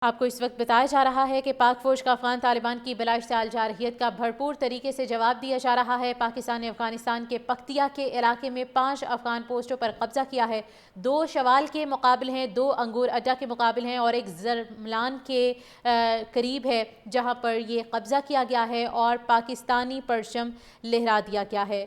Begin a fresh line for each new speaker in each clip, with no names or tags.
آپ کو اس وقت بتایا جا رہا ہے کہ پاک فوج کا افغان طالبان کی بلا اشتعال جارحیت کا بھرپور طریقے سے جواب دیا جا رہا ہے۔ پاکستان نے افغانستان کے پکتیا کے علاقے میں 5 افغان پوسٹوں پر قبضہ کیا ہے۔ 2 شوال کے مقابل ہیں، 2 انگور اڈا کے مقابل ہیں اور ایک زرملان کے قریب ہے جہاں پر یہ قبضہ کیا گیا ہے اور پاکستانی پرچم لہرا دیا گیا ہے۔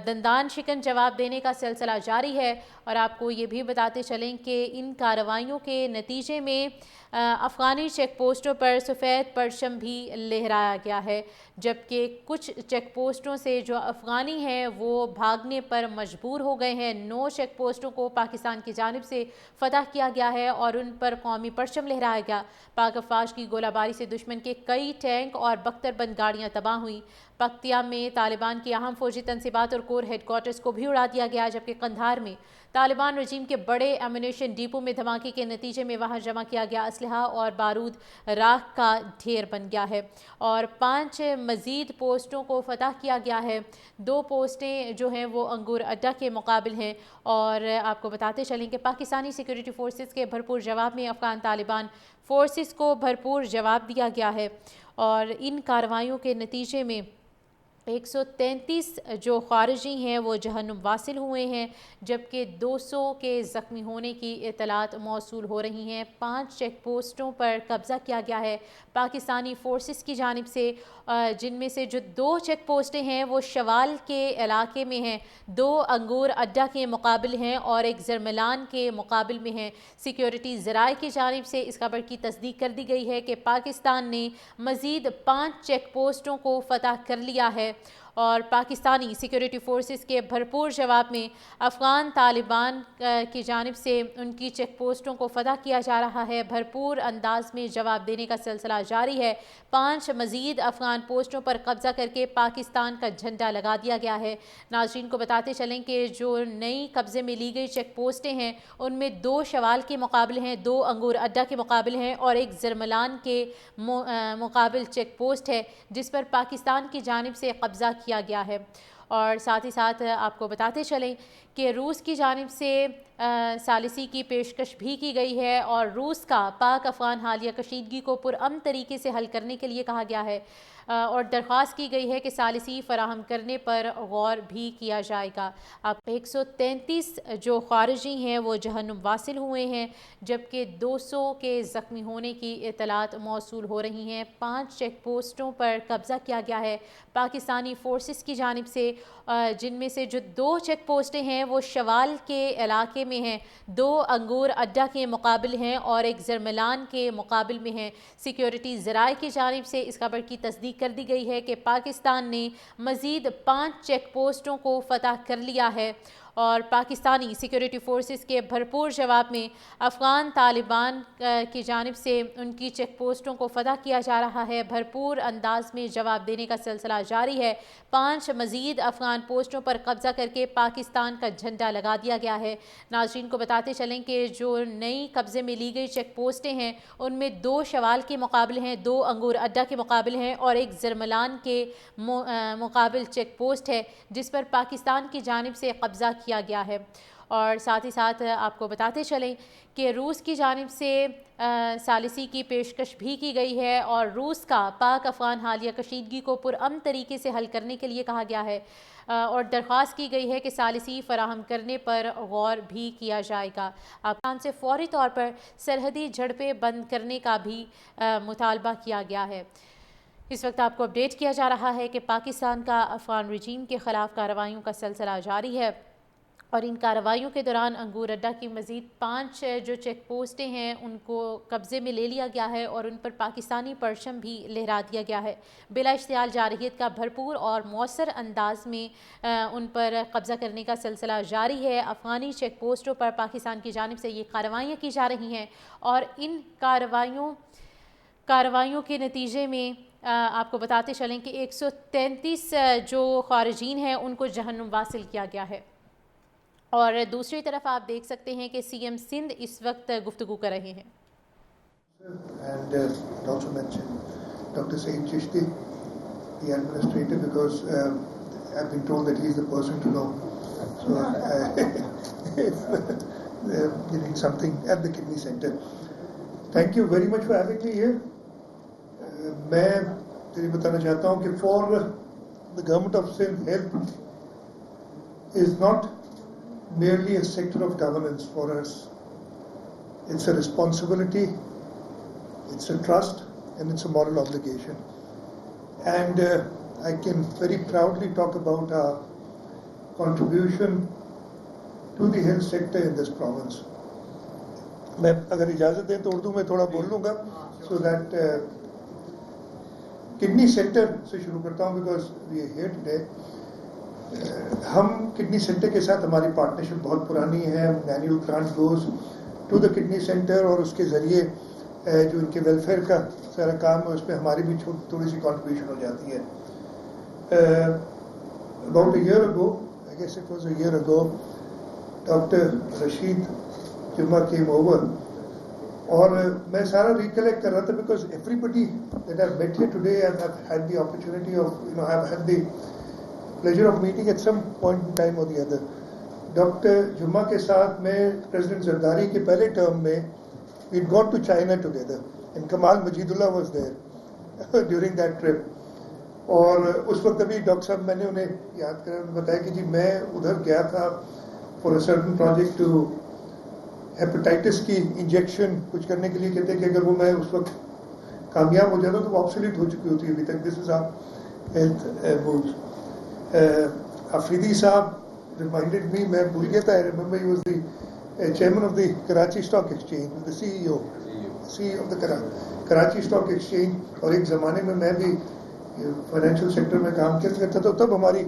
دندان شکن جواب دینے کا سلسلہ جاری ہے اور آپ کو یہ بھی بتاتے چلیں کہ ان کارروائیوں کے نتیجے میں افغانی چیک پوسٹوں پر سفید پرچم بھی لہرایا گیا ہے، جبکہ کچھ چیک پوسٹوں سے جو افغانی ہیں وہ بھاگنے پر مجبور ہو گئے ہیں۔ 9 چیک پوسٹوں کو پاکستان کی جانب سے فتح کیا گیا ہے اور ان پر قومی پرچم لہرایا گیا۔ پاک افواج کی گولہ باری سے دشمن کے کئی ٹینک اور بختر بند گاڑیاں تباہ ہوئیں۔ پکتیا میں طالبان کی اہم فوجی تنصیبات اور کور ہیڈ کوارٹرز کو بھی اڑا دیا گیا، جبکہ قندھار میں طالبان رجیم کے بڑے ایمونیشن ڈیپو میں دھماکے کے نتیجے میں وہاں جمع کیا گیا اسلحہ اور بارود راکھ کا ڈھیر بن گیا ہے اور 5 مزید پوسٹوں کو فتح کیا گیا ہے۔ 2 پوسٹیں جو ہیں وہ انگور اڈا کے مقابل ہیں اور آپ کو بتاتے چلیں کہ پاکستانی سیکورٹی فورسز کے بھرپور جواب میں افغان طالبان فورسز کو بھرپور جواب دیا گیا ہے اور ان کارروائیوں کے نتیجے میں 133 جو خارجی ہیں وہ جہنم واصل ہوئے ہیں، جبکہ 200 کے زخمی ہونے کی اطلاعات موصول ہو رہی ہیں۔ 5 چیک پوسٹوں پر قبضہ کیا گیا ہے پاکستانی فورسز کی جانب سے، جن میں سے جو 2 چیک پوسٹیں ہیں وہ شوال کے علاقے میں ہیں، 2 انگور اڈا کے مقابل ہیں اور ایک زرملان کے مقابل میں ہیں۔ سیکیورٹی ذرائع کی جانب سے اس خبر کی تصدیق کر دی گئی ہے کہ پاکستان نے مزید 5 چیک پوسٹوں کو فتح کر لیا ہے اور پاکستانی سیکورٹی فورسز کے بھرپور جواب میں افغان طالبان کی جانب سے ان کی چیک پوسٹوں کو فتح کیا جا رہا ہے۔ بھرپور انداز میں جواب دینے کا سلسلہ جاری ہے۔ 5 مزید افغان پوسٹوں پر قبضہ کر کے پاکستان کا جھنڈا لگا دیا گیا ہے۔ ناظرین کو بتاتے چلیں کہ جو نئی قبضے میں لی گئی چیک پوسٹیں ہیں ان میں 2 شوال کے مقابل ہیں، 2 انگور اڈا کے مقابل ہیں اور ایک زرملان کے مقابل چیک پوسٹ ہے جس پر پاکستان کی جانب سے قبضہ کیا گیا ہے۔ اور ساتھ ہی ساتھ آپ کو بتاتے چلیں کہ روس کی جانب سے ثالثی کی پیشکش بھی کی گئی ہے اور روس کا پاک افغان حالیہ کشیدگی کو پرامن طریقے سے حل کرنے کے لیے کہا گیا ہے اور درخواست کی گئی ہے کہ ثالثی فراہم کرنے پر غور بھی کیا جائے گا۔ اب 133 جو خارجی ہیں وہ جہنم واصل ہوئے ہیں، جبکہ 200 کے زخمی ہونے کی اطلاعات موصول ہو رہی ہیں۔ 5 چیک پوسٹوں پر قبضہ کیا گیا ہے پاکستانی فورسز کی جانب سے، جن میں سے جو 2 چیک پوسٹیں ہیں وہ شوال کے علاقے میں ہیں، 2 انگور اڈا کے مقابل ہیں اور ایک زرملان کے مقابل میں ہیں۔ سیکیورٹی ذرائع کی جانب سے اس خبر کی تصدیق کر دی گئی ہے کہ پاکستان نے مزید 5 چیک پوسٹوں کو فتح کر لیا ہے اور پاکستانی سیکورٹی فورسز کے بھرپور جواب میں افغان طالبان کی جانب سے ان کی چیک پوسٹوں کو فتح کیا جا رہا ہے۔ بھرپور انداز میں جواب دینے کا سلسلہ جاری ہے۔ 5 مزید افغان پوسٹوں پر قبضہ کر کے پاکستان کا جھنڈا لگا دیا گیا ہے۔ ناظرین کو بتاتے چلیں کہ جو نئی قبضے میں لی گئی چیک پوسٹیں ہیں ان میں 2 شوال کے مقابل ہیں، 2 انگور اڈا کے مقابل ہیں اور ایک زرملان کے مقابل چیک پوسٹ ہے جس پر پاکستان کی جانب سے قبضہ کیا گیا ہے۔ اور ساتھ ہی ساتھ آپ کو بتاتے چلیں کہ روس کی جانب سے ثالثی کی پیشکش بھی کی گئی ہے اور روس کا پاک افغان حالیہ کشیدگی کو پرامن طریقے سے حل کرنے کے لیے کہا گیا ہے اور درخواست کی گئی ہے کہ ثالثی فراہم کرنے پر غور بھی کیا جائے گا۔ افغان سے فوری طور پر سرحدی جھڑپیں بند کرنے کا بھی مطالبہ کیا گیا ہے۔ اس وقت آپ کو اپڈیٹ کیا جا رہا ہے کہ پاکستان کا افغان رجیم کے خلاف کارروائیوں کا سلسلہ جاری ہے اور ان کارروائیوں کے دوران انگور اڈا کی مزید 5 جو چیک پوسٹیں ہیں ان کو قبضے میں لے لیا گیا ہے اور ان پر پاکستانی پرچم بھی لہرا دیا گیا ہے۔ بلا اشتعال جارحیت کا بھرپور اور مؤثر انداز میں ان پر قبضہ کرنے کا سلسلہ جاری ہے۔ افغانی چیک پوسٹوں پر پاکستان کی جانب سے یہ کارروائیاں کی جا رہی ہیں اور ان کارروائیوں کے نتیجے میں آپ کو بتاتے چلیں کہ 133 جو خارجین ہیں ان کو جہنم واصل کیا گیا ہے۔ اور دوسری طرف آپ دیکھ سکتے ہیں کہ سی ایم سندھ اس وقت گفتگو کر رہے ہیں۔
And also mention Dr. Saeed Chishti, the administrator, because I've been told that he's the person to know. So if you need something at the kidney center. Thank you very much for having me here. میں تیری بتانا چاہتا ہوں کہ for the government of Sindh, health is not merely a sector of governance for us. It's a responsibility, it's a trust, and it's a moral obligation. And I can very proudly talk about our contribution to the health sector in this province. میں اگر اجازت دیں تو اردو میں تھوڑا بول لوں گا so that کڈنی سینٹر سے شروع کرتا ہوں because we are here today. ہم کڈنی سینٹر کے ساتھ ہماری پارٹنرشپ بہت پرانی ہے. Annual grant goes to the kidney centre اور اس کے ذریعے جو ان کے ویلفیئر کا سارا کام ہے اس پہ ہماری بھی تھوڑی سی کنٹریبیوشن ہو جاتی ہے. About a year ago, I guess it was a year ago, doctor Rashid Juma came over اور میں سارا ریکلیکٹ کر رہا تھا because everybody that I met here today and I had the opportunity of I had the pleasure of meeting at some point in time اور the other. Doctor جمعہ کے ساتھ میں پریزیڈنٹ زرداری کے پہلے ٹرم میں we got to China together and Kamal Majidullah was there during that trip. اور اس وقت ابھی ڈاکٹر صاحب میں نے انہیں یاد کرا, بتایا کہ جی میں ادھر گیا تھا for a certain project to hepatitis کی انجیکشن کچھ کرنے کے لیے. کہتے ہیں کہ اگر وہ میں اس وقت کامیاب ہو جاتا تو وہ آبسولیٹ ہو چکی ہوتی ہے ابھی تک. This is our health rules. Afridi sahib reminded me, میں بھول گیا تھا. I remember he was the chairman of the Karachi stock exchange, the C E of the Karachi stock exchange. اور ایک زمانے میں میں بھی فائنینشیل سیکٹر میں کام کرتا تھا, تب ہماری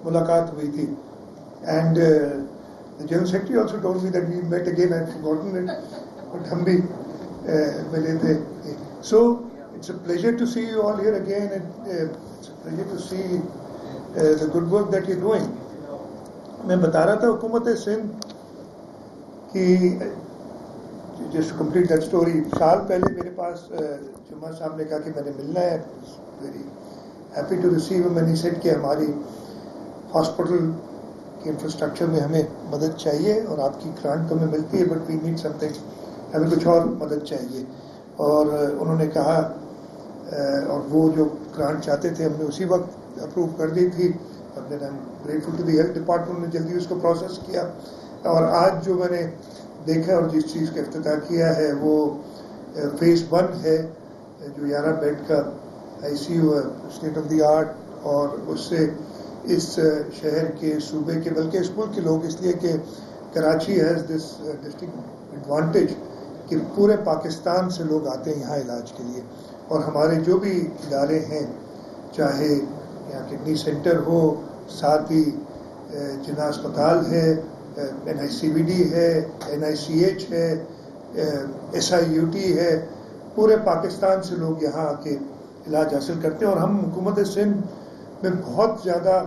ملاقات ہوئی تھی. And the General Secretary also told me that we met again. I'd forgotten it, but hum bhi mile the. So it's a pleasure to see you all here again, and it's a pleasure to see the good work that you're doing. میں بتا رہا تھا حکومت سندھ کی, just to complete that story, سال پہلے میرے پاس جمعہ صاحب نے کہا کہ میں نے ملنا ہے. Very happy to receive him, and he said کہ ہماری ہاسپٹل کہ انفراسٹرکچر میں ہمیں مدد چاہیے اور آپ کی گرانٹ تو ہمیں ملتی ہے but we need something, ہمیں کچھ اور مدد چاہیے. اور انہوں نے کہا اور وہ جو گرانٹ چاہتے تھے ہم نے اسی وقت اپروو کر دی تھی. اور دین I am grateful to the health department نے جلدی اس کو پروسیس کیا. اور آج جو میں نے دیکھا اور جس چیز کا افتتاح کیا ہے وہ فیز 1 ہے, جو 11 بیڈ کا آئی سی یو ہے, اسٹیٹ آف دی آرٹ. اور اس سے اس شہر کے صوبے کے بلکہ اس ملک کے لوگ, اس لیے کہ Karachi has this distinct advantage کہ پورے پاکستان سے لوگ آتے ہیں یہاں علاج کے لیے. اور ہمارے جو بھی ادارے ہیں, چاہے یہاں کڈنی سینٹر ہو, ساتھ ہی جناح اسپتال ہے, این آئی سی بی ڈی ہے, این آئی سی ایچ ہے, ایس آئی یو ٹی ہے, پورے پاکستان سے لوگ یہاں آ کے علاج حاصل کرتے ہیں. اور ہم حکومت سندھ میں بہت زیادہ